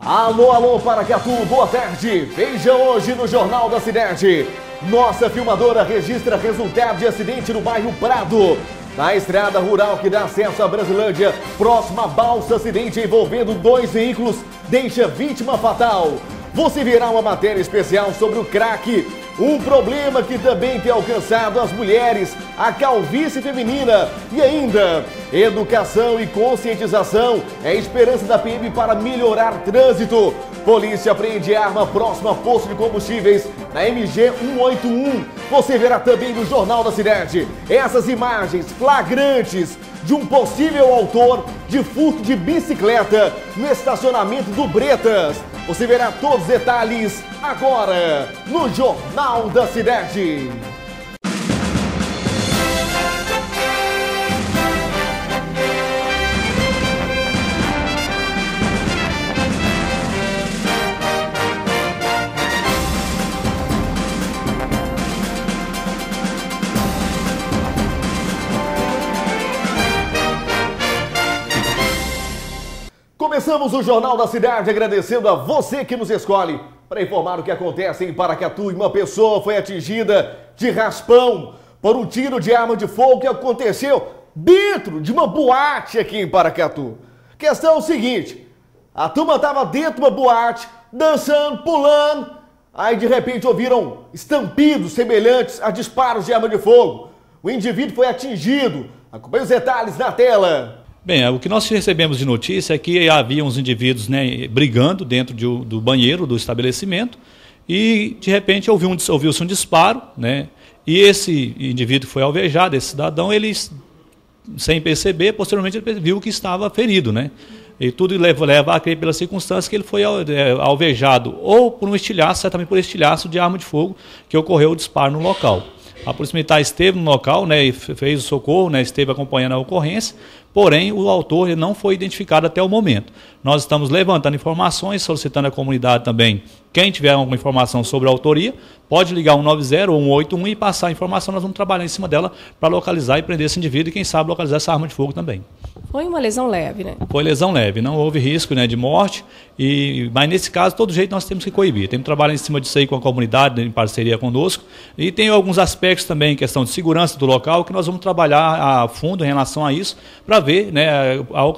Alô, alô, Paracatu, boa tarde. Veja hoje no Jornal da Cidade. Nossa filmadora registra resultado de acidente no bairro Prado. Na estrada rural que dá acesso à Brasilândia, próxima à balsa, acidente envolvendo 2 veículos deixa vítima fatal. Você verá uma matéria especial sobre o crack, um problema que também tem alcançado as mulheres, a calvície feminina e ainda educação e conscientização é a esperança da PM para melhorar trânsito. Polícia apreende arma próxima a posto de combustíveis na MG 181. Você verá também no Jornal da Cidade essas imagens flagrantes de um possível autor de furto de bicicleta no estacionamento do Bretas. Você verá todos os detalhes agora no Jornal da Cidade. Começamos o Jornal da Cidade agradecendo a você que nos escolhe para informar o que acontece em Paracatu. Uma pessoa foi atingida de raspão por um tiro de arma de fogo que aconteceu dentro de uma boate aqui em Paracatu. Questão é o seguinte, a turma estava dentro de uma boate, dançando, pulando, aí de repente ouviram estampidos semelhantes a disparos de arma de fogo. O indivíduo foi atingido. Acompanhe os detalhes na tela. Bem, o que nós recebemos de notícia é que havia uns indivíduos, brigando dentro do banheiro do estabelecimento e, de repente, ouviu-se um disparo, e esse indivíduo foi alvejado, esse cidadão, ele, sem perceber, posteriormente ele viu que estava ferido, E tudo leva a crer pela circunstância que ele foi alvejado ou por um estilhaço, certamente por estilhaço de arma de fogo, que ocorreu o disparo no local. A Polícia Militar esteve no local, e fez o socorro, esteve acompanhando a ocorrência, porém o autor não foi identificado até o momento. Nós estamos levantando informações, solicitando à comunidade também, quem tiver alguma informação sobre a autoria, pode ligar 190 ou 181 e passar a informação, nós vamos trabalhar em cima dela para localizar e prender esse indivíduo e quem sabe localizar essa arma de fogo também. Foi uma lesão leve, Foi lesão leve, não houve risco de morte, mas nesse caso, todo jeito nós temos que coibir. Temos que trabalhar em cima disso aí com a comunidade, em parceria conosco, e tem alguns aspectos também, questão de segurança do local, que nós vamos trabalhar a fundo em relação a isso, para ver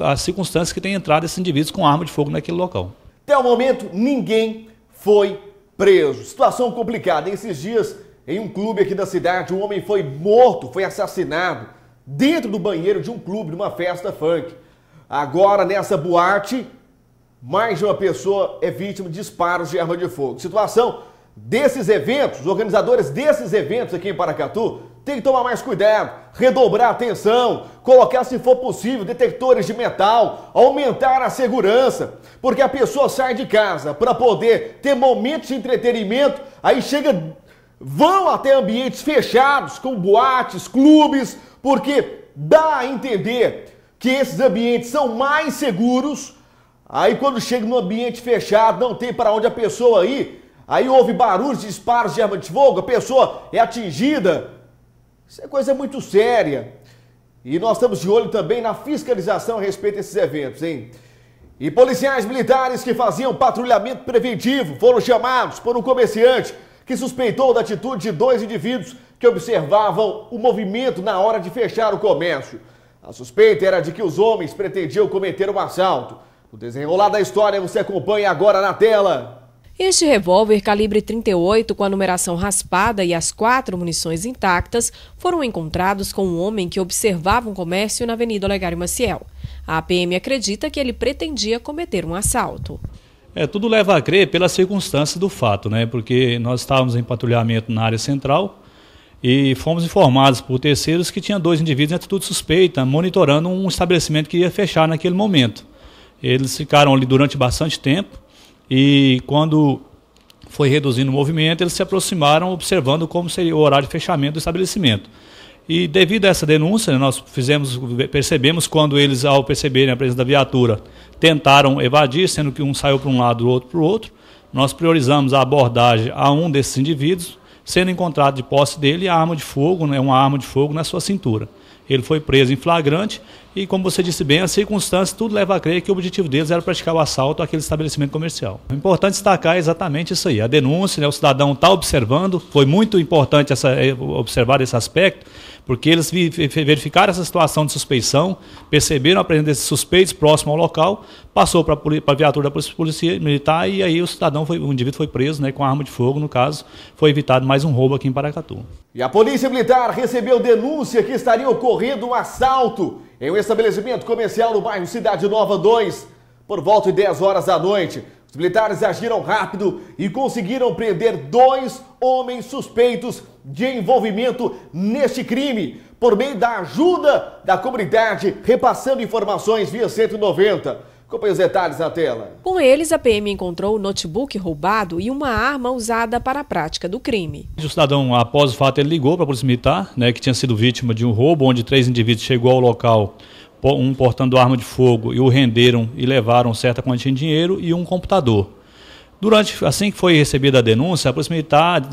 as circunstâncias que tem entrado esses indivíduos com arma de fogo naquele local. Até o momento, ninguém foi preso. Situação complicada. Esses dias, em um clube aqui da cidade, um homem foi morto, foi assassinado dentro do banheiro de um clube, numa festa funk. Agora, nessa boate, mais de uma pessoa é vítima de disparos de arma de fogo. Situação desses eventos, os organizadores desses eventos aqui em Paracatu, tem que tomar mais cuidado, redobrar a atenção, colocar, se for possível, detectores de metal, aumentar a segurança, porque a pessoa sai de casa para poder ter momentos de entretenimento, aí vão até ambientes fechados, como boates, clubes, porque dá a entender que esses ambientes são mais seguros. Aí quando chega num ambiente fechado, não tem para onde a pessoa ir, aí houve barulhos, disparos de arma de fogo, a pessoa é atingida. Isso é coisa muito séria. E nós estamos de olho também na fiscalização a respeito desses eventos, hein? E policiais militares que faziam patrulhamento preventivo foram chamados por um comerciante que suspeitou da atitude de 2 indivíduos que observavam o movimento na hora de fechar o comércio. A suspeita era de que os homens pretendiam cometer um assalto. O desenrolar da história você acompanha agora na tela. Este revólver calibre 38 com a numeração raspada e as 4 munições intactas foram encontrados com um homem que observava um comércio na Avenida Olegário Maciel. A PM acredita que ele pretendia cometer um assalto. Tudo leva a crer pela circunstância do fato, porque nós estávamos em patrulhamento na área central e fomos informados por terceiros que tinha 2 indivíduos em atitude suspeita, monitorando um estabelecimento que ia fechar naquele momento. Eles ficaram ali durante bastante tempo. E quando foi reduzindo o movimento, eles se aproximaram observando como seria o horário de fechamento do estabelecimento. E devido a essa denúncia, nós percebemos quando eles, ao perceberem a presença da viatura, tentaram evadir, sendo que um saiu para um lado e o outro para o outro. Nós priorizamos a abordagem a um desses indivíduos, sendo encontrado de posse dele a arma de fogo, uma arma de fogo na sua cintura. Ele foi preso em flagrante e, como você disse bem, as circunstâncias tudo leva a crer que o objetivo deles era praticar o assalto àquele estabelecimento comercial. O importante destacar é exatamente isso aí, a denúncia, né, o cidadão está observando, foi muito importante observar esse aspecto, porque eles verificaram essa situação de suspeição, perceberam a presença desses suspeitos próximo ao local, passou para a viatura da Polícia Militar e aí o indivíduo foi preso, né, com arma de fogo, no caso, foi evitado mais um roubo aqui em Paracatu. E a Polícia Militar recebeu denúncia que estaria ocorrendo um assalto em um estabelecimento comercial no bairro Cidade Nova 2, por volta de 10 horas da noite. Os militares agiram rápido e conseguiram prender 2 homens suspeitos de envolvimento neste crime, por meio da ajuda da comunidade, repassando informações via 190. Acompanhe os detalhes na tela. Com eles, a PM encontrou o notebook roubado e uma arma usada para a prática do crime. O cidadão, após o fato, ele ligou para a Polícia Militar, né, que tinha sido vítima de um roubo, onde 3 indivíduos chegou ao local, um portando arma de fogo, e o renderam e levaram certa quantia de dinheiro e um computador. Assim que foi recebida a denúncia, a Polícia Militar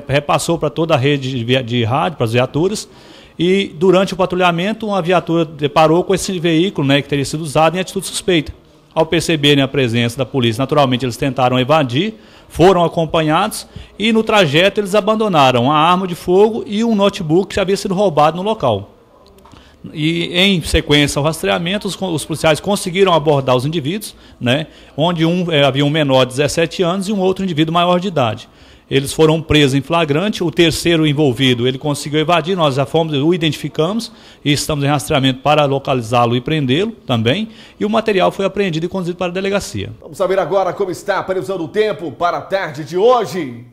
repassou para toda a rede de rádio, para as viaturas, e durante o patrulhamento uma viatura deparou com esse veículo, né, que teria sido usado em atitude suspeita. Ao perceberem a presença da polícia, naturalmente eles tentaram evadir, foram acompanhados e no trajeto eles abandonaram a arma de fogo e um notebook que havia sido roubado no local. E em sequência ao rastreamento, os policiais conseguiram abordar os indivíduos, né, onde havia um menor de 17 anos e um outro indivíduo maior de idade. Eles foram presos em flagrante, o terceiro envolvido ele conseguiu evadir, nós já o identificamos e estamos em rastreamento para localizá-lo e prendê-lo também, e o material foi apreendido e conduzido para a delegacia. Vamos saber agora como está a previsão do tempo para a tarde de hoje.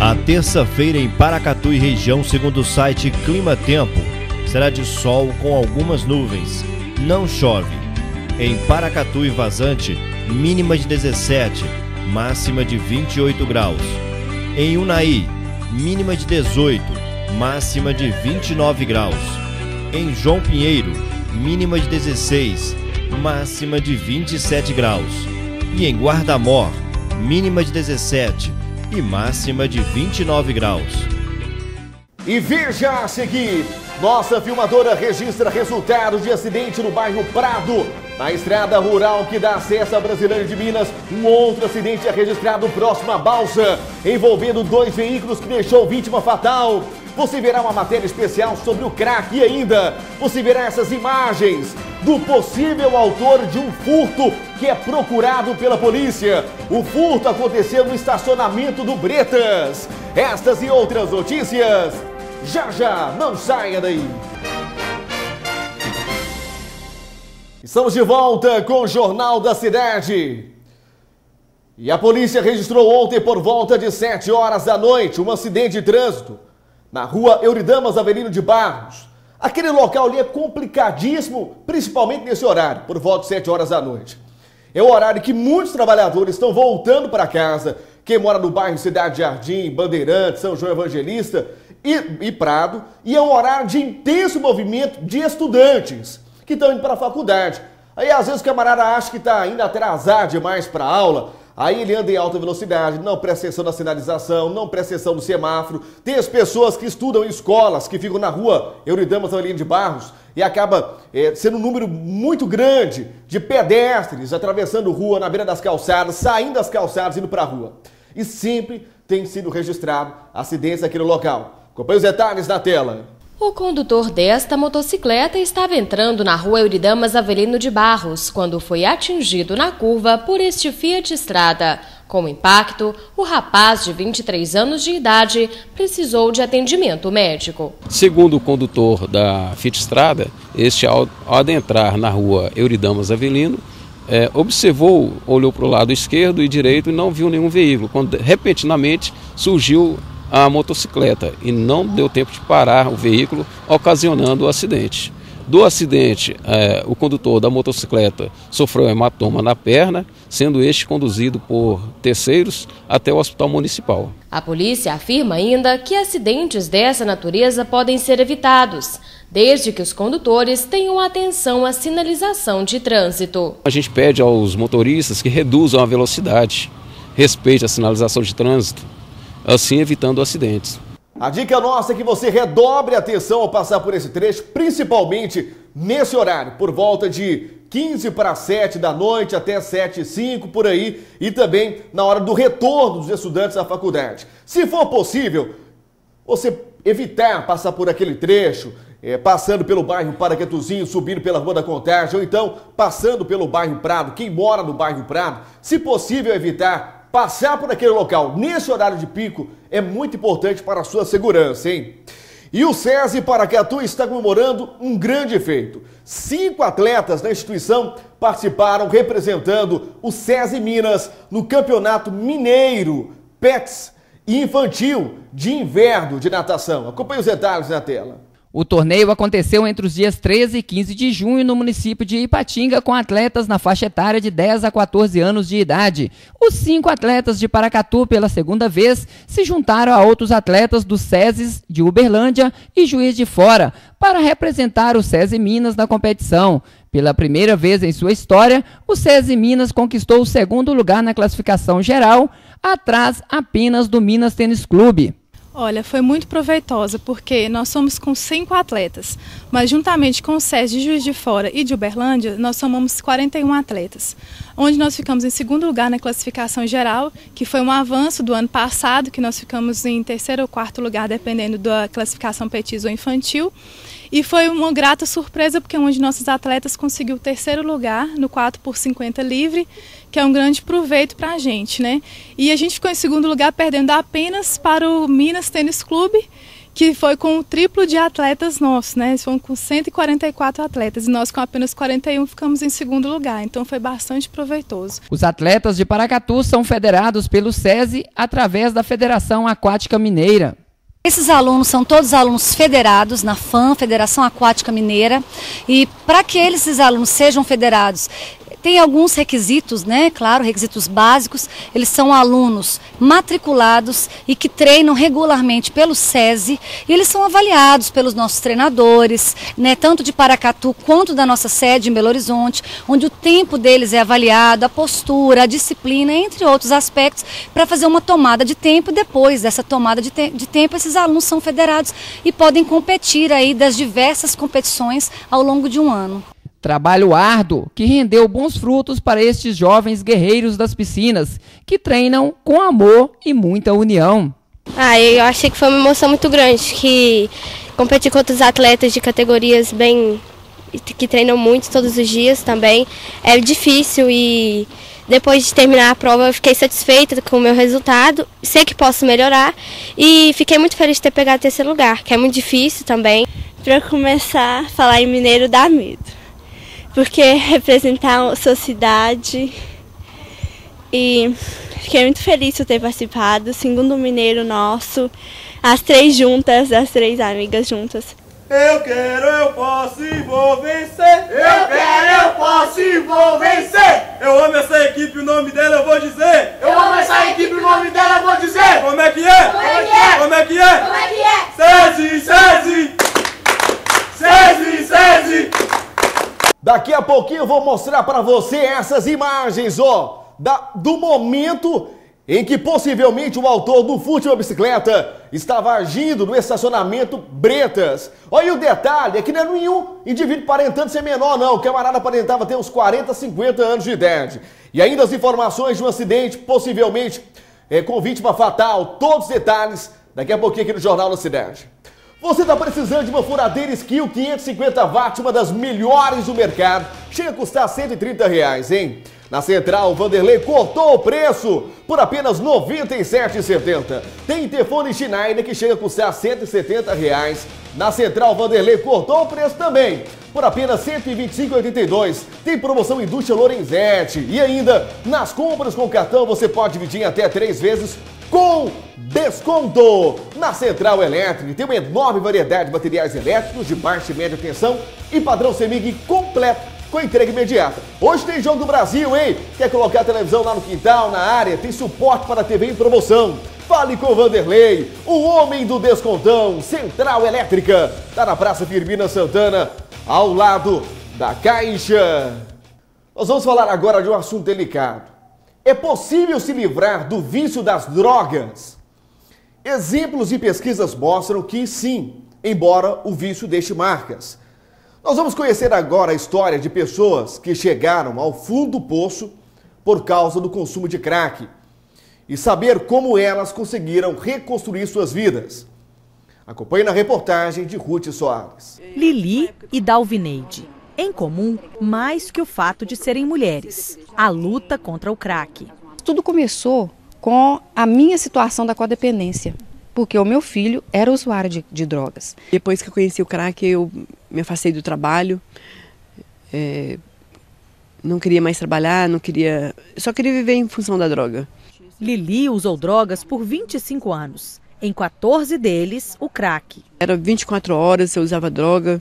A terça-feira em Paracatu e região, segundo o site Clima Tempo, será de sol com algumas nuvens. Não chove. Em Paracatu e Vazante, mínima de 17, máxima de 28 graus. Em Unaí, mínima de 18, máxima de 29 graus. Em João Pinheiro, mínima de 16, máxima de 27 graus. E em Guarda-Mor, mínima de 17 e máxima de 29 graus. E veja a seguir, nossa filmadora registra resultados de acidente no bairro Prado. Na estrada rural que dá acesso à Brasilândia de Minas, um outro acidente é registrado próximo à balsa, envolvendo 2 veículos que deixou vítima fatal. Você verá uma matéria especial sobre o crack e ainda você verá essas imagens do possível autor de um furto que é procurado pela polícia. O furto aconteceu no estacionamento do Bretas. Estas e outras notícias, já, não saia daí. Estamos de volta com o Jornal da Cidade. E a polícia registrou ontem por volta de 7 horas da noite um acidente de trânsito na rua Euridamas Avelino de Barros. Aquele local ali é complicadíssimo, principalmente nesse horário, por volta de 7 horas da noite. É o horário que muitos trabalhadores estão voltando para casa. Quem mora no bairro Cidade Jardim, Bandeirantes, São João Evangelista e Prado. E é um horário de intenso movimento de estudantes que estão indo para a faculdade. Aí às vezes o camarada acha que está indo atrasar demais para a aula, aí ele anda em alta velocidade, não presta atenção na sinalização, não presta atenção no semáforo. Tem as pessoas que estudam em escolas, que ficam na rua Euridamas Avelino de Barros, e acaba sendo um número muito grande de pedestres atravessando rua na beira das calçadas, saindo das calçadas e indo para a rua. E sempre tem sido registrado acidentes naquele local. Acompanhe os detalhes na tela. O condutor desta motocicleta estava entrando na rua Euridamas Avelino de Barros quando foi atingido na curva por este Fiat Strada. Com o impacto, o rapaz de 23 anos de idade precisou de atendimento médico. Segundo o condutor da Fiat Strada, este ao adentrar na rua Euridamas Avelino, observou, olhou para o lado esquerdo e direito e não viu nenhum veículo, quando repentinamente surgiu a motocicleta e não deu tempo de parar o veículo, ocasionando o acidente. Do acidente, o condutor da motocicleta sofreu hematoma na perna, sendo este conduzido por terceiros até o hospital municipal. A polícia afirma ainda que acidentes dessa natureza podem ser evitados, desde que os condutores tenham atenção à sinalização de trânsito. A gente pede aos motoristas que reduzam a velocidade, respeitem a sinalização de trânsito, assim evitando acidentes. A dica nossa é que você redobre a atenção ao passar por esse trecho, principalmente nesse horário, por volta de 15 para 7 da noite até 7h05 por aí, e também na hora do retorno dos estudantes à faculdade. Se for possível, você evitar passar por aquele trecho, passando pelo bairro Paracatuzinho, subindo pela Rua da Contagem, ou então passando pelo bairro Prado. Quem mora no bairro Prado, se possível evitar passar por aquele local nesse horário de pico, é muito importante para a sua segurança, hein? E o SESI Paracatu está comemorando um grande feito. 5 atletas da instituição participaram representando o SESI Minas no Campeonato Mineiro PETS e Infantil de Inverno de Natação. Acompanhe os detalhes na tela. O torneio aconteceu entre os dias 13 e 15 de junho no município de Ipatinga, com atletas na faixa etária de 10 a 14 anos de idade. Os 5 atletas de Paracatu, pela segunda vez, se juntaram a outros atletas do SESI de Uberlândia e Juiz de Fora para representar o SESI Minas na competição. Pela primeira vez em sua história, o SESI Minas conquistou o 2º lugar na classificação geral, atrás apenas do Minas Tênis Clube. Olha, foi muito proveitosa, porque nós somos com 5 atletas, mas juntamente com o SESI de Juiz de Fora e de Uberlândia, nós somamos 41 atletas, onde nós ficamos em 2º lugar na classificação geral, que foi um avanço do ano passado, que nós ficamos em 3º ou 4º lugar, dependendo da classificação petis ou infantil. E foi uma grata surpresa, porque um de nossos atletas conseguiu o 3º lugar no 4x50 livre, que é um grande proveito para a gente, né? E a gente ficou em 2º lugar, perdendo apenas para o Minas Tênis Clube, que foi com o triplo de atletas nossos, né? Eles foram com 144 atletas e nós com apenas 41 ficamos em 2º lugar, então foi bastante proveitoso. Os atletas de Paracatu são federados pelo SESI através da Federação Aquática Mineira. Esses alunos são todos alunos federados na FAM, Federação Aquática Mineira, e para que esses alunos sejam federados, tem alguns requisitos, né? Claro, requisitos básicos. Eles são alunos matriculados e que treinam regularmente pelo SESI, e eles são avaliados pelos nossos treinadores, né? Tanto de Paracatu quanto da nossa sede em Belo Horizonte, onde o tempo deles é avaliado, a postura, a disciplina, entre outros aspectos, para fazer uma tomada de tempo. Depois dessa tomada de tempo, esses alunos são federados e podem competir aí das diversas competições ao longo de um ano. Trabalho árduo que rendeu bons frutos para estes jovens guerreiros das piscinas, que treinam com amor e muita união. Eu achei que foi uma emoção muito grande, que competir com outros atletas de categorias que treinam muito todos os dias também é difícil, e depois de terminar a prova eu fiquei satisfeita com o meu resultado, sei que posso melhorar e fiquei muito feliz de ter pegado o 3º lugar, que é muito difícil também. Para começar a falar em mineiro dá medo, porque representar a sua cidade, e fiquei muito feliz por ter participado. 2º mineiro nosso, as 3 juntas, as 3 amigas juntas. Eu quero, eu posso e vou vencer. Eu quero, eu posso e vou vencer. Eu amo essa equipe, o nome dela eu vou dizer. Eu amo essa equipe, o nome dela eu vou dizer. Como é que é? Como é que é? Como é que é? Como é que é? SESI, SESI, SESI, SESI. Daqui a pouquinho eu vou mostrar para você essas imagens, do momento em que possivelmente o autor do furto de uma bicicleta estava agindo no estacionamento Bretas. Olha o detalhe, é que não é nenhum indivíduo aparentando ser menor não, o camarada aparentava ter uns 40, 50 anos de idade. E ainda as informações de um acidente, possivelmente com vítima fatal, todos os detalhes, daqui a pouquinho aqui no Jornal da Cidade. Você está precisando de uma furadeira Skill 550 watts, uma das melhores do mercado. Chega a custar R$130, hein? Na Central, Vanderlei cortou o preço por apenas R$ 97,70. Tem interfone Schneider que chega a custar R$170. Na Central, Vanderlei cortou o preço também por apenas R$ 125,82. Tem promoção Indústria Lorenzetti. E ainda, nas compras com cartão, você pode dividir em até 3 vezes com desconto. Na Central Elétrica tem uma enorme variedade de materiais elétricos de baixa e média tensão e padrão CEMIG completo com entrega imediata. Hoje tem Jogo do Brasil, hein? Quer colocar a televisão lá no quintal, na área? Tem suporte para a TV em promoção. Fale com o Vanderlei, o homem do descontão. Central Elétrica, tá na Praça Firmina Santana, ao lado da Caixa. Nós vamos falar agora de um assunto delicado. É possível se livrar do vício das drogas? Exemplos e pesquisas mostram que sim, embora o vício deixe marcas. Nós vamos conhecer agora a história de pessoas que chegaram ao fundo do poço por causa do consumo de crack e saber como elas conseguiram reconstruir suas vidas. Acompanhe na reportagem de Ruth Soares. Lili e Dalvineide. Em comum, mais que o fato de serem mulheres, a luta contra o crack. Tudo começou com a minha situação da codependência, porque o meu filho era usuário de drogas. Depois que eu conheci o crack, eu me afastei do trabalho, não queria mais trabalhar, só queria viver em função da droga. Lili usou drogas por 25 anos. Em 14 deles, o crack. Era 24 horas, eu usava droga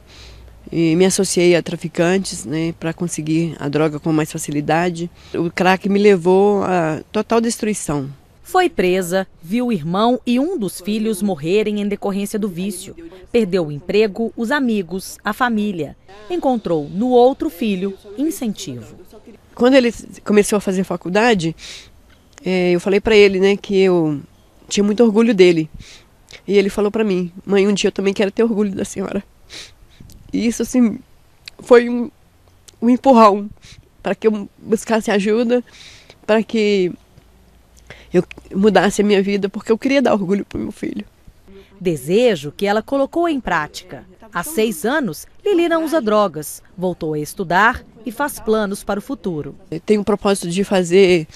e me associei a traficantes, né, para conseguir a droga com mais facilidade. O crack me levou à total destruição. Foi presa, viu o irmão e um dos filhos morrerem em decorrência do vício. Perdeu o emprego, os amigos, a família. Encontrou no outro filho incentivo. Quando ele começou a fazer faculdade, eu falei para ele, né, que eu tinha muito orgulho dele. E ele falou para mim: mãe, um dia eu também quero ter orgulho da senhora. E isso, assim, foi um empurrão para que eu buscasse ajuda, para que eu mudasse a minha vida, porque eu queria dar orgulho para o meu filho. Desejo que ela colocou em prática. Há 6 anos, Lili não usa drogas, voltou a estudar e faz planos para o futuro. Eu tenho o propósito de fazer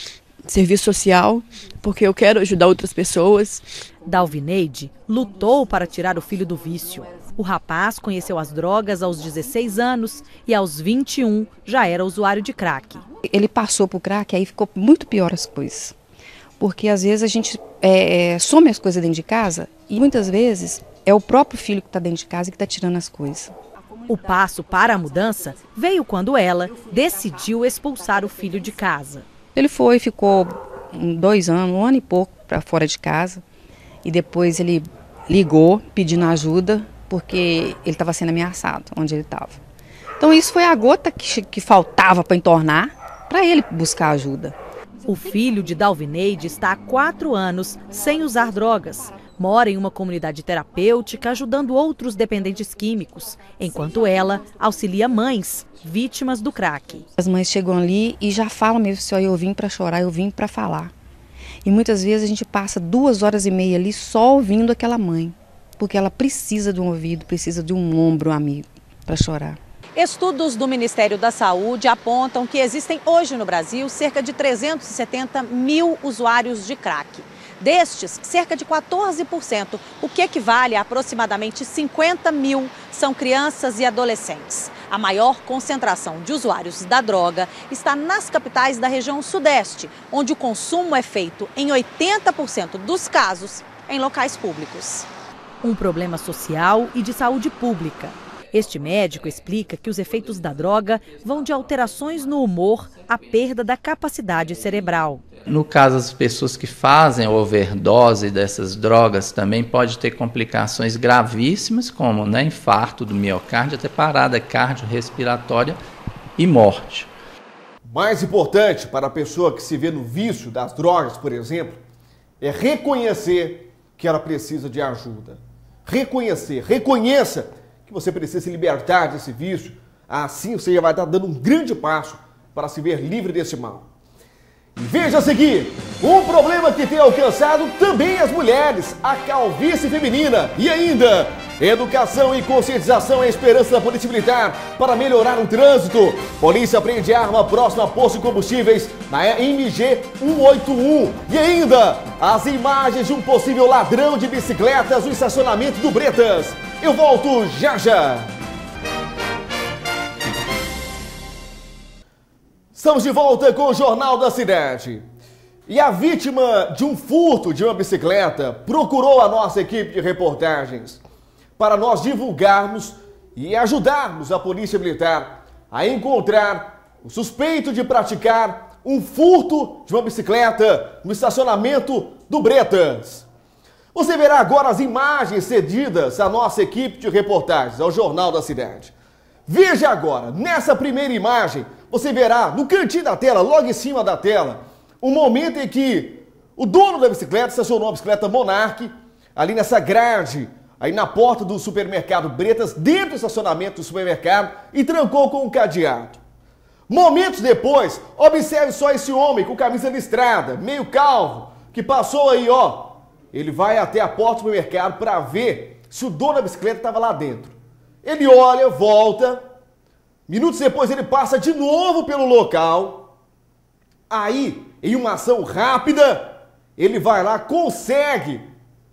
serviço social, porque eu quero ajudar outras pessoas. Dalvineide lutou para tirar o filho do vício. O rapaz conheceu as drogas aos 16 anos e aos 21 já era usuário de crack. Ele passou para o crack, aí ficou muito pior as coisas. Porque às vezes a gente some as coisas dentro de casa e muitas vezes é o próprio filho que está dentro de casa e que está tirando as coisas. O passo para a mudança veio quando ela decidiu expulsar o filho de casa. Ele ficou 2 anos, 1 ano e pouco para fora de casa. E depois ele ligou pedindo ajuda porque ele estava sendo ameaçado onde ele estava. Então isso foi a gota que faltava para entornar para ele buscar ajuda. O filho de Dalvineide está há 4 anos sem usar drogas. Mora em uma comunidade terapêutica ajudando outros dependentes químicos, enquanto ela auxilia mães vítimas do crack. As mães chegam ali e já falam mesmo assim: eu vim para chorar, eu vim para falar. E muitas vezes a gente passa 2 horas e meia ali só ouvindo aquela mãe, porque ela precisa de um ouvido, precisa de um ombro amigo para chorar. Estudos do Ministério da Saúde apontam que existem hoje no Brasil cerca de 370 mil usuários de crack. Destes, cerca de 14%, o que equivale a aproximadamente 50 mil, são crianças e adolescentes. A maior concentração de usuários da droga está nas capitais da região sudeste, onde o consumo é feito, em 80% dos casos, em locais públicos. Um problema social e de saúde pública. Este médico explica que os efeitos da droga vão de alterações no humor à perda da capacidade cerebral. No caso, as pessoas que fazem a overdose dessas drogas também pode ter complicações gravíssimas, como infarto do miocárdio, até parada cardiorrespiratória e morte. Mais importante para a pessoa que se vê no vício das drogas, por exemplo, é reconhecer que ela precisa de ajuda. Reconheça que você precisa se libertar desse vício. Assim você já vai estar dando um grande passo para se ver livre desse mal. E veja a seguir, um problema que tem alcançado também as mulheres, a calvície feminina. E ainda, educação e conscientização é a esperança da Polícia Militar para melhorar o trânsito. Polícia prende arma próxima a posto de combustíveis na MG 181. E ainda, as imagens de um possível ladrão de bicicletas no estacionamento do Bretas. Eu volto já já. Estamos de volta com o Jornal da Cidade. E a vítima de um furto de uma bicicleta procurou a nossa equipe de reportagens para nós divulgarmos e ajudarmos a Polícia Militar a encontrar o suspeito de praticar um furto de uma bicicleta no estacionamento do Bretas. Você verá agora as imagens cedidas à nossa equipe de reportagens, ao Jornal da Cidade. Veja agora, nessa primeira imagem, você verá no cantinho da tela, logo em cima da tela, o momento em que o dono da bicicleta estacionou a bicicleta Monarch ali nessa grade, aí na porta do supermercado Bretas, dentro do estacionamento do supermercado, e trancou com um cadeado. Momentos depois, observe só esse homem com camisa listrada, meio calvo, que passou aí, ó. Ele vai até a porta do supermercado para ver se o dono da bicicleta estava lá dentro. Ele olha, volta. Minutos depois ele passa de novo pelo local. Aí, em uma ação rápida, ele vai lá, consegue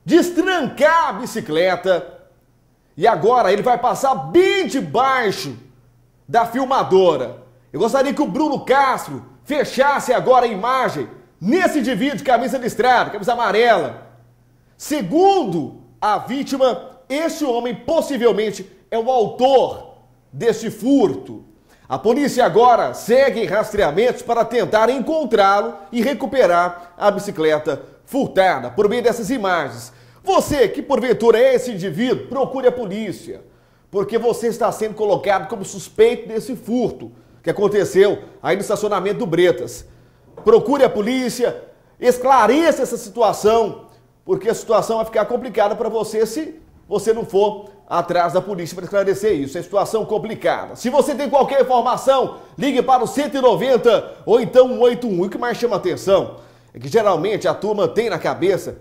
destrancar a bicicleta. E agora ele vai passar bem debaixo da filmadora. Eu gostaria que o Bruno Castro fechasse agora a imagem nesse indivíduo de camisa listrada, camisa amarela. Segundo a vítima, este homem possivelmente é o autor deste furto. A polícia agora segue em rastreamentos para tentar encontrá-lo e recuperar a bicicleta furtada por meio dessas imagens. Você que porventura é esse indivíduo, procure a polícia, porque você está sendo colocado como suspeito desse furto que aconteceu aí no estacionamento do Bretas. Procure a polícia, esclareça essa situação, porque a situação vai ficar complicada para você se você não for atrás da polícia para esclarecer isso. É situação complicada. Se você tem qualquer informação, ligue para o 190 ou então 181. O que mais chama atenção é que geralmente a turma tem na cabeça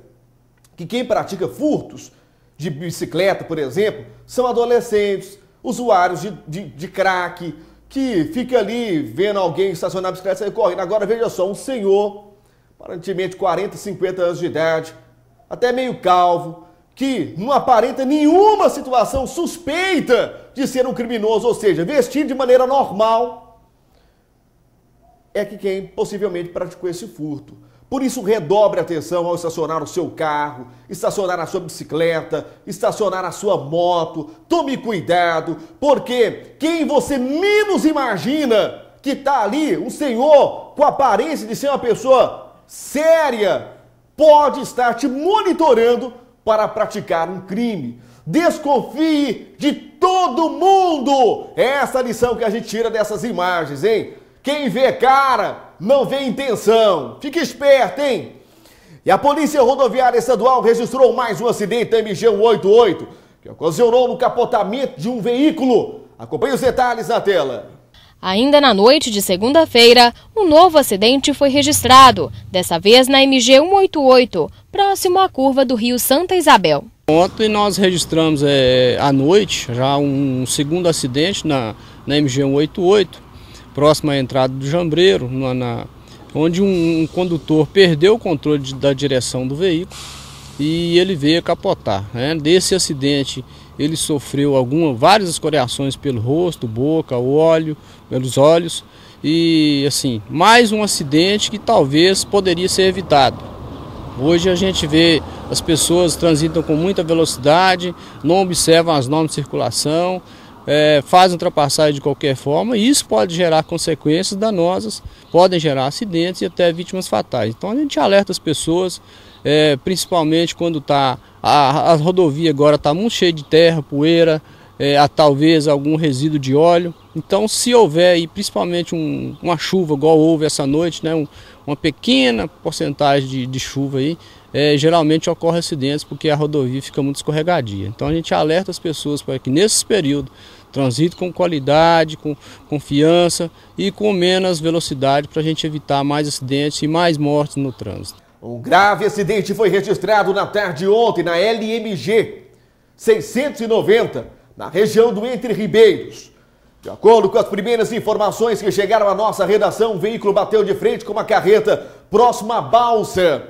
que quem pratica furtos de bicicleta, por exemplo, são adolescentes, usuários de crack, que fica ali vendo alguém estacionar a bicicleta e sair correndo. Agora veja só, um senhor, aparentemente 40, 50 anos de idade, até meio calvo, que não aparenta nenhuma situação suspeita de ser um criminoso, ou seja, vestido de maneira normal, é que quem possivelmente praticou esse furto. Por isso, redobre a atenção ao estacionar o seu carro, estacionar a sua bicicleta, estacionar a sua moto. Tome cuidado, porque quem você menos imagina que está ali, um senhor com a aparência de ser uma pessoa séria, pode estar te monitorando para praticar um crime. Desconfie de todo mundo. É essa lição que a gente tira dessas imagens, hein? Quem vê cara, não vê intenção. Fique esperto, hein? E a Polícia Rodoviária Estadual registrou mais um acidente da MG 188, que ocasionou no capotamento de um veículo. Acompanhe os detalhes na tela. Ainda na noite de segunda-feira, um novo acidente foi registrado, dessa vez na MG 188, próximo à curva do Rio Santa Isabel. Ontem nós registramos à noite já um segundo acidente na MG 188, próximo à entrada do Jambreiro, onde um condutor perdeu o controle da direção do veículo e ele veio capotar. Desse acidente ele sofreu várias escoriações pelo rosto, boca, pelos olhos e assim, mais um acidente que talvez poderia ser evitado. Hoje a gente vê as pessoas transitam com muita velocidade, não observam as normas de circulação, fazem ultrapassagem de qualquer forma e isso pode gerar consequências danosas, podem gerar acidentes e até vítimas fatais. Então a gente alerta as pessoas, principalmente quando a rodovia agora está muito cheia de terra, poeira, talvez algum resíduo de óleo. Então se houver, e principalmente uma chuva igual houve essa noite, uma pequena porcentagem de chuva aí, geralmente ocorre acidentes porque a rodovia fica muito escorregadia. Então a gente alerta as pessoas para que nesse período transite com qualidade, com confiança e com menos velocidade para a gente evitar mais acidentes e mais mortes no trânsito. Um grave acidente foi registrado na tarde de ontem na LMG 690, na região do Entre Ribeiros. De acordo com as primeiras informações que chegaram à nossa redação, um veículo bateu de frente com uma carreta próxima à balsa.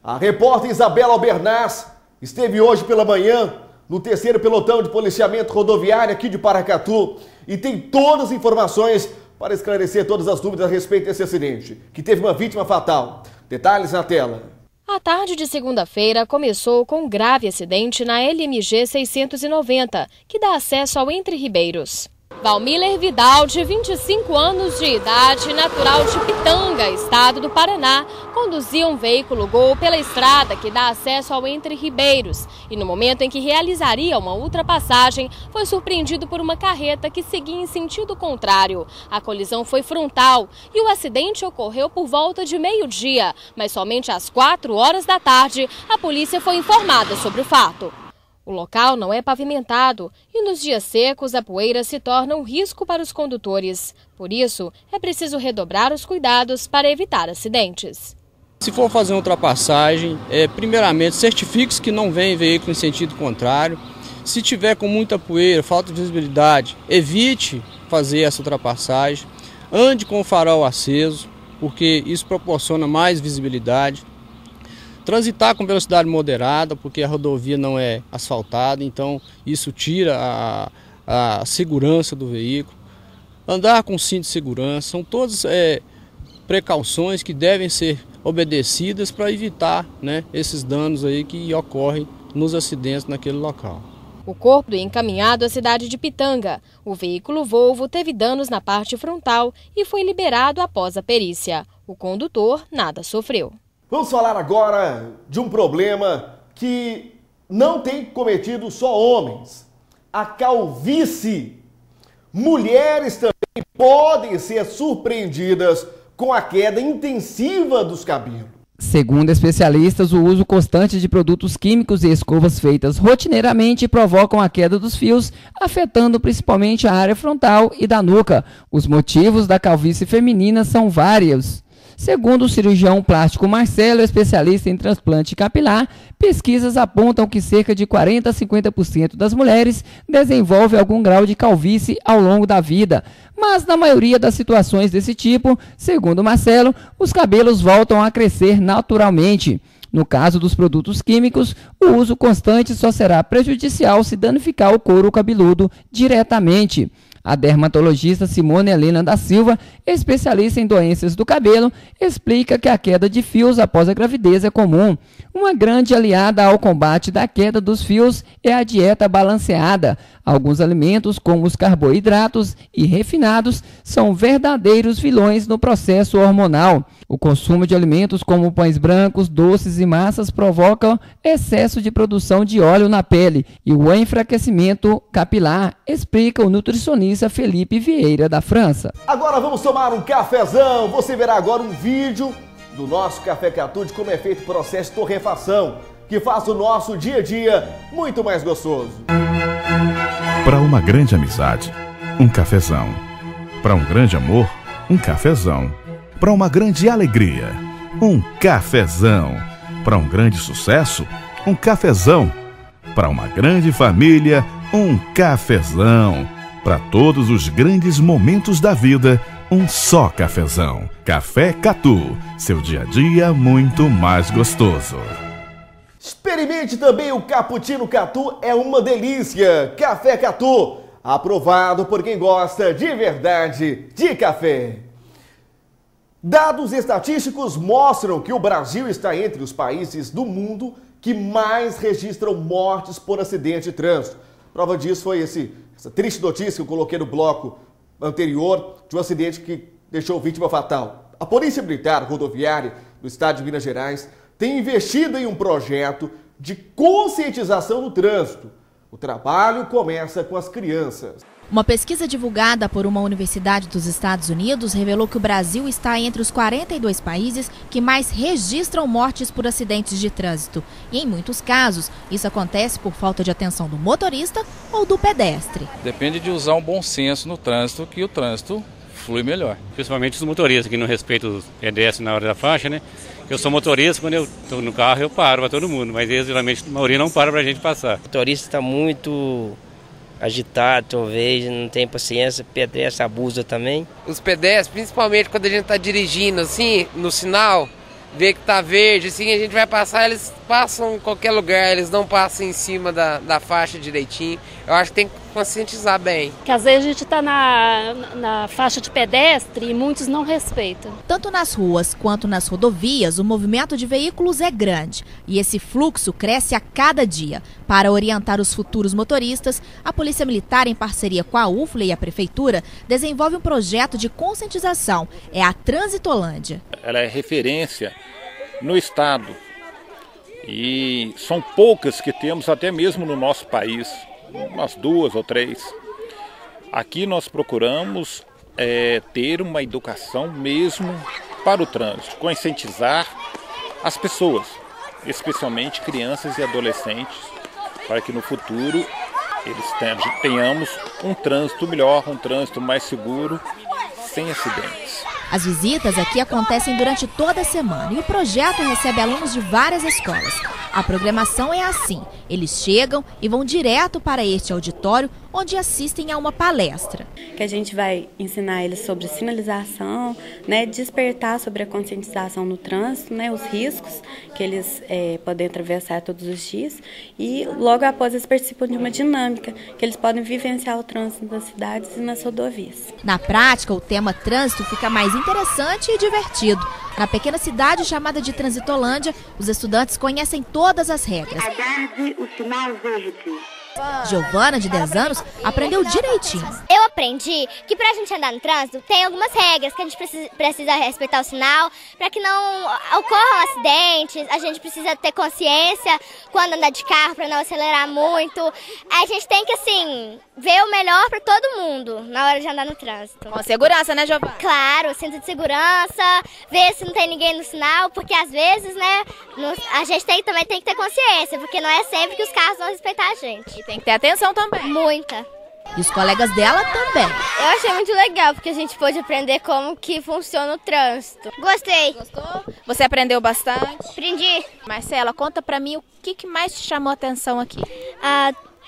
A repórter Isabela Albernaz esteve hoje pela manhã no 3º pelotão de policiamento rodoviário aqui de Paracatu e tem todas as informações para esclarecer todas as dúvidas a respeito desse acidente, que teve uma vítima fatal. Detalhes na tela. A tarde de segunda-feira começou com um grave acidente na LMG 690, que dá acesso ao Entre Ribeiros. Valmiller Vidal, de 25 anos de idade, natural de Pitanga, estado do Paraná, conduzia um veículo Gol pela estrada que dá acesso ao Entre Ribeiros e no momento em que realizaria uma ultrapassagem, foi surpreendido por uma carreta que seguia em sentido contrário. A colisão foi frontal e o acidente ocorreu por volta de meio-dia, mas somente às 4 horas da tarde a polícia foi informada sobre o fato. O local não é pavimentado e nos dias secos a poeira se torna um risco para os condutores. Por isso, é preciso redobrar os cuidados para evitar acidentes. Se for fazer uma ultrapassagem, primeiramente certifique-se que não vem veículo em sentido contrário. Se tiver com muita poeira, falta de visibilidade, evite fazer essa ultrapassagem. Ande com o farol aceso, porque isso proporciona mais visibilidade. Transitar com velocidade moderada, porque a rodovia não é asfaltada, então isso tira a segurança do veículo. Andar com cinto de segurança, são todas precauções que devem ser obedecidas para evitar, né, esses danos aí que ocorrem nos acidentes naquele local. O corpo é encaminhado à cidade de Pitanga. O veículo Volvo teve danos na parte frontal e foi liberado após a perícia. O condutor nada sofreu. Vamos falar agora de um problema que não tem cometido só homens. A calvície. Mulheres também podem ser surpreendidas com a queda intensiva dos cabelos. Segundo especialistas, o uso constante de produtos químicos e escovas feitas rotineiramente provocam a queda dos fios, afetando principalmente a área frontal e da nuca. Os motivos da calvície feminina são vários. Segundo o cirurgião plástico Marcelo, especialista em transplante capilar, pesquisas apontam que cerca de 40 a 50% das mulheres desenvolvem algum grau de calvície ao longo da vida. Mas na maioria das situações desse tipo, segundo Marcelo, os cabelos voltam a crescer naturalmente. No caso dos produtos químicos, o uso constante só será prejudicial se danificar o couro cabeludo diretamente. A dermatologista Simone Helena da Silva, especialista em doenças do cabelo, explica que a queda de fios após a gravidez é comum. Uma grande aliada ao combate da queda dos fios é a dieta balanceada. Alguns alimentos, como os carboidratos e refinados, são verdadeiros vilões no processo hormonal. O consumo de alimentos como pães brancos, doces e massas provoca excesso de produção de óleo na pele e o enfraquecimento capilar, explica o nutricionista Felipe Vieira da França. Agora vamos tomar um cafezão. Você verá agora um vídeo do nosso Café Catu de como é feito o processo de torrefação, que faz o nosso dia a dia muito mais gostoso. Para uma grande amizade, um cafezão. Para um grande amor, um cafezão. Para uma grande alegria, um cafezão. Para um grande sucesso, um cafezão. Para uma grande família, um cafezão. Para todos os grandes momentos da vida, um só cafezão. Café Catu, seu dia a dia muito mais gostoso. Experimente também o Cappuccino Catu, é uma delícia. Café Catu, aprovado por quem gosta de verdade de café. Dados estatísticos mostram que o Brasil está entre os países do mundo que mais registram mortes por acidente de trânsito. Prova disso foi essa triste notícia que eu coloquei no bloco anterior de um acidente que deixou vítima fatal. A Polícia Militar Rodoviária do Estado de Minas Gerais tem investido em um projeto de conscientização no trânsito. O trabalho começa com as crianças. Uma pesquisa divulgada por uma universidade dos Estados Unidos revelou que o Brasil está entre os 42 países que mais registram mortes por acidentes de trânsito. E em muitos casos, isso acontece por falta de atenção do motorista ou do pedestre. Depende de usar um bom senso no trânsito, que o trânsito flui melhor. Principalmente os motoristas que não respeitam os pedestres na hora da faixa, né? Eu sou motorista, quando eu estou no carro eu paro para todo mundo, mas eles geralmente a maioria não para para a gente passar. O motorista está muito agitado, talvez, não tem paciência, pedestre abusa também. Os pedestres, principalmente quando a gente está dirigindo assim, no sinal, vê que tá verde, assim, a gente vai passar, eles passam em qualquer lugar, eles não passam em cima da faixa direitinho. Eu acho que tem que conscientizar bem. Que às vezes a gente está na faixa de pedestre e muitos não respeitam. Tanto nas ruas quanto nas rodovias, o movimento de veículos é grande e esse fluxo cresce a cada dia. Para orientar os futuros motoristas, a Polícia Militar, em parceria com a UFLA e a Prefeitura, desenvolve um projeto de conscientização. É a Transitolândia. Ela é referência no estado e são poucas que temos até mesmo no nosso país, umas 2 ou 3. Aqui nós procuramos ter uma educação mesmo para o trânsito, conscientizar as pessoas, especialmente crianças e adolescentes, para que no futuro tenhamos um trânsito melhor, um trânsito mais seguro, sem acidentes. As visitas aqui acontecem durante toda a semana e o projeto recebe alunos de várias escolas. A programação é assim, eles chegam e vão direto para este auditório, onde assistem a uma palestra. Que a gente vai ensinar eles sobre sinalização, né, despertar sobre a conscientização no trânsito, né, os riscos que eles podem atravessar todos os dias e logo após eles participam de uma dinâmica, que eles podem vivenciar o trânsito nas cidades e nas rodovias. Na prática, o tema trânsito fica mais interessante e divertido. Na pequena cidade chamada de Transitolândia, os estudantes conhecem todas as regras. Aguarde o sinal verde. Giovana, de 10 anos, aprendeu direitinho. Eu aprendi que pra gente andar no trânsito tem algumas regras, que a gente precisa respeitar o sinal, para que não ocorram acidentes, a gente precisa ter consciência quando andar de carro, para não acelerar muito. A gente tem que, assim, ver o melhor para todo mundo na hora de andar no trânsito. Com segurança, né, Giovana? Claro, cinto de segurança, ver se não tem ninguém no sinal, porque às vezes, né, a gente também tem que ter consciência, porque não é sempre que os carros vão respeitar a gente. Tem que ter atenção também. Muita. E os colegas dela também. Eu achei muito legal, porque a gente pôde aprender como que funciona o trânsito. Gostei. Gostou? Você aprendeu bastante? Aprendi. Marcela, conta pra mim o que mais te chamou a atenção aqui.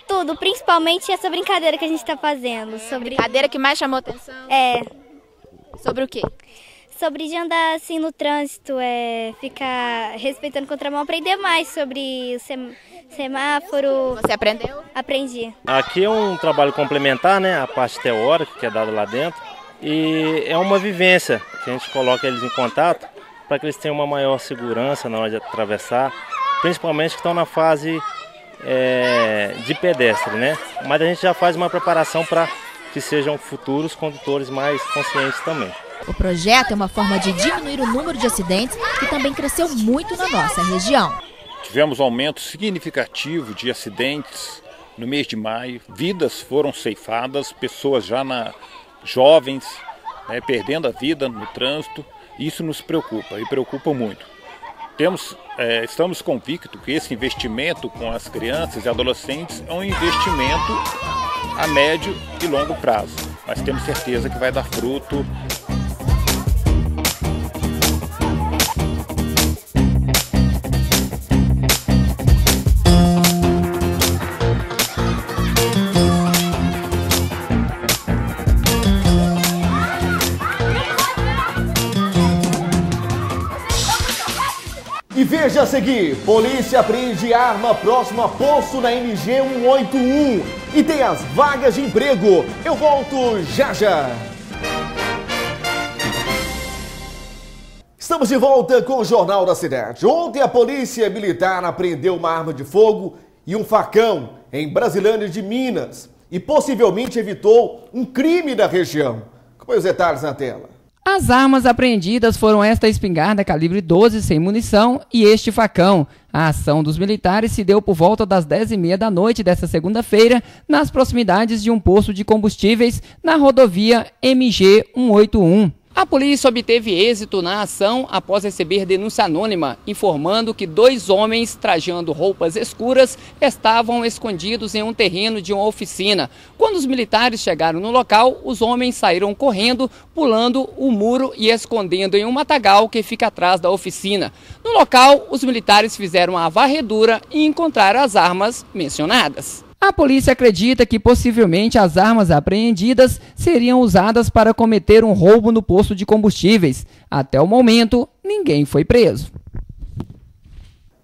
Tudo, principalmente essa brincadeira que a gente tá fazendo. Brincadeira que mais chamou a atenção? É. Sobre o quê? Sobre de andar assim no trânsito, ficar respeitando o contramão, aprender mais sobre o semáforo. Você aprendeu? Aprendi. Aqui é um trabalho complementar, né? A parte teórica que é dada lá dentro. E é uma vivência que a gente coloca eles em contato para que eles tenham uma maior segurança na hora de atravessar, principalmente que estão na fase de pedestre, né? Mas a gente já faz uma preparação para que sejam futuros condutores mais conscientes também. O projeto é uma forma de diminuir o número de acidentes que também cresceu muito na nossa região. Tivemos um aumento significativo de acidentes no mês de maio, vidas foram ceifadas, pessoas jovens perdendo a vida no trânsito. Isso nos preocupa e preocupa muito. Estamos convictos que esse investimento com as crianças e adolescentes é um investimento a médio e longo prazo, mas temos certeza que vai dar fruto. E veja a seguir, polícia apreende arma próximo a posto na MG 181 e tem as vagas de emprego. Eu volto já já. Estamos de volta com o Jornal da Cidade. Ontem a polícia militar apreendeu uma arma de fogo e um facão em Brasilândia de Minas e possivelmente evitou um crime da região. Com os detalhes na tela. As armas apreendidas foram esta espingarda calibre 12 sem munição e este facão. A ação dos militares se deu por volta das 10h30 da noite desta segunda-feira, nas proximidades de um posto de combustíveis na rodovia MG 181. A polícia obteve êxito na ação após receber denúncia anônima, informando que 2 homens trajando roupas escuras estavam escondidos em um terreno de uma oficina. Quando os militares chegaram no local, os homens saíram correndo, pulando o muro e escondendo em um matagal que fica atrás da oficina. No local, os militares fizeram a varredura e encontraram as armas mencionadas. A polícia acredita que possivelmente as armas apreendidas seriam usadas para cometer um roubo no posto de combustíveis. Até o momento, ninguém foi preso.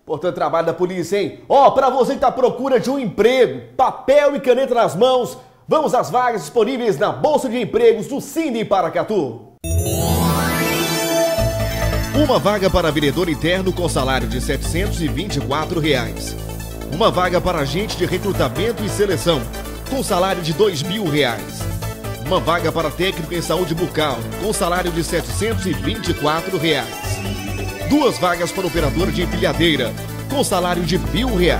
Importante trabalho da polícia, hein? Para você que está à procura de um emprego, papel e caneta nas mãos, Vamos às vagas disponíveis na Bolsa de Empregos do Cine Paracatu. Uma vaga para vendedor interno com salário de R$ 724. Uma vaga para agente de recrutamento e seleção com salário de R$ 2.000. Uma vaga para técnico em saúde bucal com salário de R$ 724. 2 vagas para operador de empilhadeira com salário de R$ 1.000.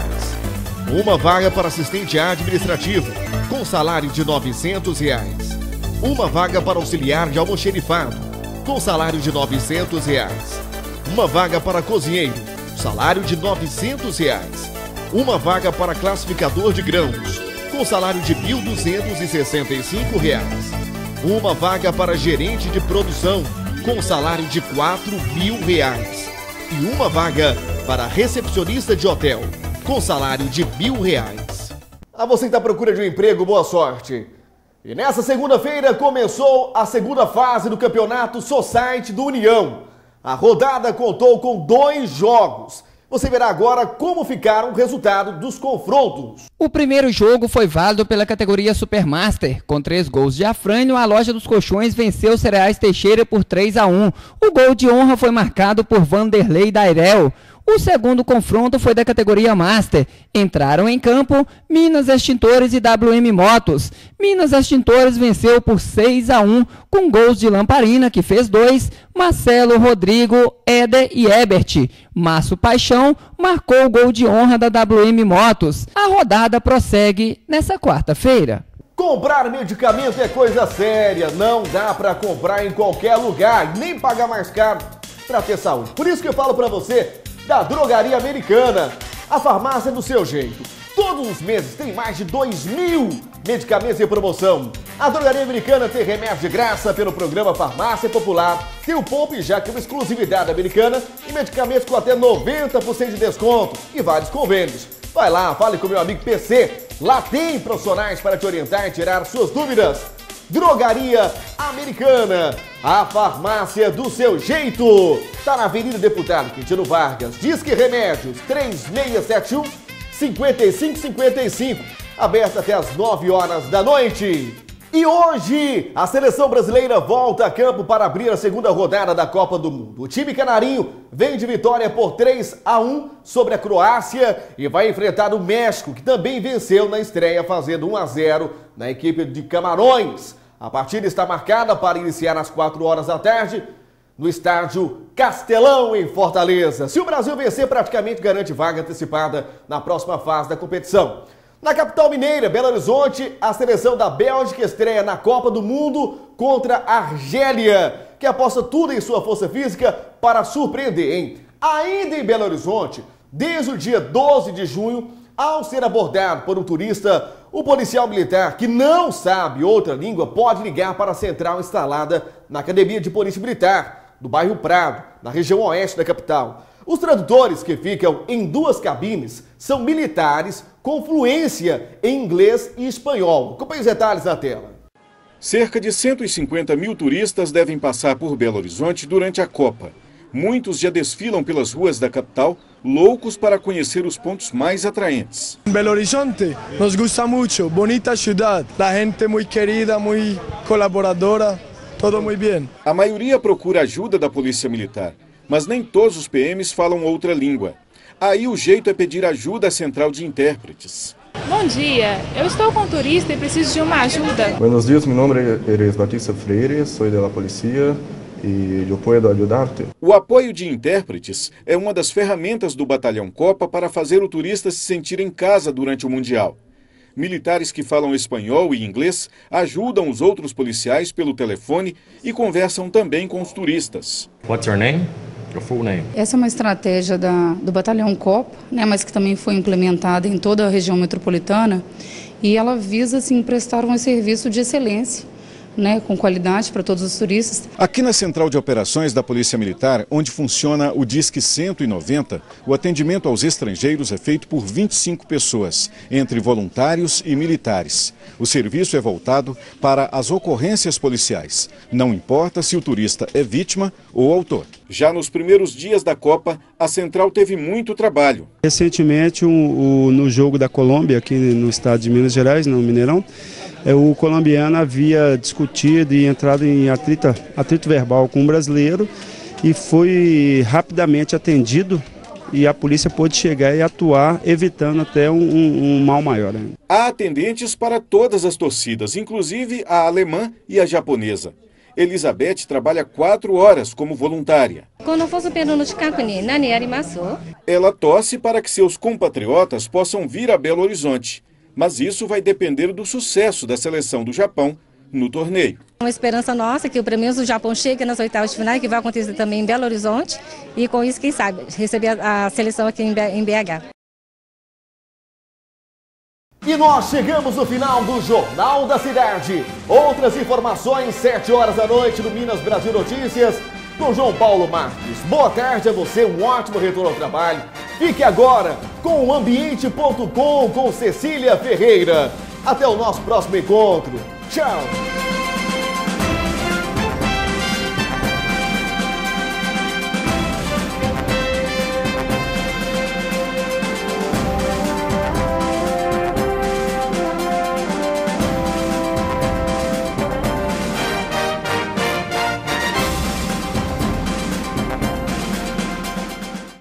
Uma vaga para assistente administrativo com salário de R$ 900. Uma vaga para auxiliar de almoxerifado com salário de R$ 900. Uma vaga para cozinheiro, salário de R$ 900. Uma vaga para classificador de grãos, com salário de R$ 1.265. Uma vaga para gerente de produção, com salário de R$ 4.000. E uma vaga para recepcionista de hotel, com salário de R$ 1.000. A você que está à procura de um emprego, boa sorte! E nessa segunda-feira começou a segunda fase do Campeonato Society do União. A rodada contou com 2 jogos. Você verá agora como ficaram o resultado dos confrontos. O primeiro jogo foi válido pela categoria Supermaster. Com 3 gols de Afrânio, a loja dos colchões venceu o Cereais Teixeira por 3-1. O gol de honra foi marcado por Vanderlei Dairel. O segundo confronto foi da categoria Master. Entraram em campo Minas Extintores e WM Motos. Minas Extintores venceu por 6-1 com gols de Lamparina, que fez 2, Marcelo, Rodrigo, Éder e Ebert. Márcio Paixão marcou o gol de honra da WM Motos. A rodada prossegue nessa quarta-feira. Comprar medicamento é coisa séria. Não dá para comprar em qualquer lugar, nem pagar mais caro para ter saúde. Por isso que eu falo para você da Drogaria Americana, a farmácia do seu jeito. Todos os meses tem mais de 2.000 medicamentos em promoção. A Drogaria Americana tem remédio de graça pelo programa Farmácia Popular. Tem o Poupe Já, que é uma exclusividade americana, e medicamentos com até 90% de desconto e vários convênios. Vai lá, fale com meu amigo PC. Lá tem profissionais para te orientar e tirar suas dúvidas. Drogaria Americana, a farmácia do seu jeito. Está na Avenida Deputado Quintino Vargas. Disque Remédios 3671-5555. Aberta até as 9 horas da noite. E hoje, a seleção brasileira volta a campo para abrir a segunda rodada da Copa do Mundo. O time canarinho vem de vitória por 3-1 sobre a Croácia e vai enfrentar o México, que também venceu na estreia, fazendo 1-0 na equipe de Camarões. A partida está marcada para iniciar às 4 horas da tarde no estádio Castelão, em Fortaleza. Se o Brasil vencer, praticamente garante vaga antecipada na próxima fase da competição. Na capital mineira, Belo Horizonte, a seleção da Bélgica estreia na Copa do Mundo contra a Argélia, que aposta tudo em sua força física para surpreender, hein? Ainda em Belo Horizonte, desde o dia 12 de junho, ao ser abordado por um turista, o policial militar que não sabe outra língua pode ligar para a central instalada na Academia de Polícia Militar, do bairro Prado, na região oeste da capital. Os tradutores, que ficam em 2 cabines, são militares com fluência em inglês e espanhol. Acompanhe os detalhes na tela. Cerca de 150 mil turistas devem passar por Belo Horizonte durante a Copa. Muitos já desfilam pelas ruas da capital, loucos para conhecer os pontos mais atraentes. Belo Horizonte nos gusta mucho, bonita ciudad, la gente muy querida, muy colaboradora, todo muy bien. A maioria procura ajuda da Polícia Militar, mas nem todos os PMs falam outra língua. Aí o jeito é pedir ajuda à central de intérpretes. Bom dia, eu estou com um turista e preciso de uma ajuda. Buenos días, mi nombre es Batista Freire, soy de la policía e eu posso ajudar-te. O apoio de intérpretes é uma das ferramentas do Batalhão Copa para fazer o turista se sentir em casa durante o Mundial. Militares que falam espanhol e inglês ajudam os outros policiais pelo telefone e conversam também com os turistas. What's your name? Your full name. Essa é uma estratégia do Batalhão Copa, né, mas que também foi implementada em toda a região metropolitana, e ela visa assim, prestar um serviço de excelência, né, com qualidade para todos os turistas. Aqui na Central de Operações da Polícia Militar, onde funciona o Disque 190, o atendimento aos estrangeiros é feito por 25 pessoas, entre voluntários e militares. O serviço é voltado para as ocorrências policiais. Não importa se o turista é vítima ou autor. Já nos primeiros dias da Copa, a Central teve muito trabalho. Recentemente, no jogo da Colômbia, aqui no estado de Minas Gerais, no Mineirão, o colombiano havia discutido e entrado em atrito verbal com o brasileiro e foi rapidamente atendido e a polícia pôde chegar e atuar, evitando até um mal maior. Há atendentes para todas as torcidas, inclusive a alemã e a japonesa. Elizabeth trabalha 4 horas como voluntária. Ela torce para que seus compatriotas possam vir a Belo Horizonte, mas isso vai depender do sucesso da seleção do Japão no torneio. Uma esperança nossa que pelo menos o Japão chegue nas oitavas de final, que vai acontecer também em Belo Horizonte, e com isso, quem sabe, receber a seleção aqui em BH. E nós chegamos no final do Jornal da Cidade. Outras informações, 7 horas da noite no Minas Brasil Notícias, com João Paulo Marques. Boa tarde a você, um ótimo retorno ao trabalho. Fique agora com o Ambiente.com com Cecília Ferreira. Até o nosso próximo encontro. Tchau!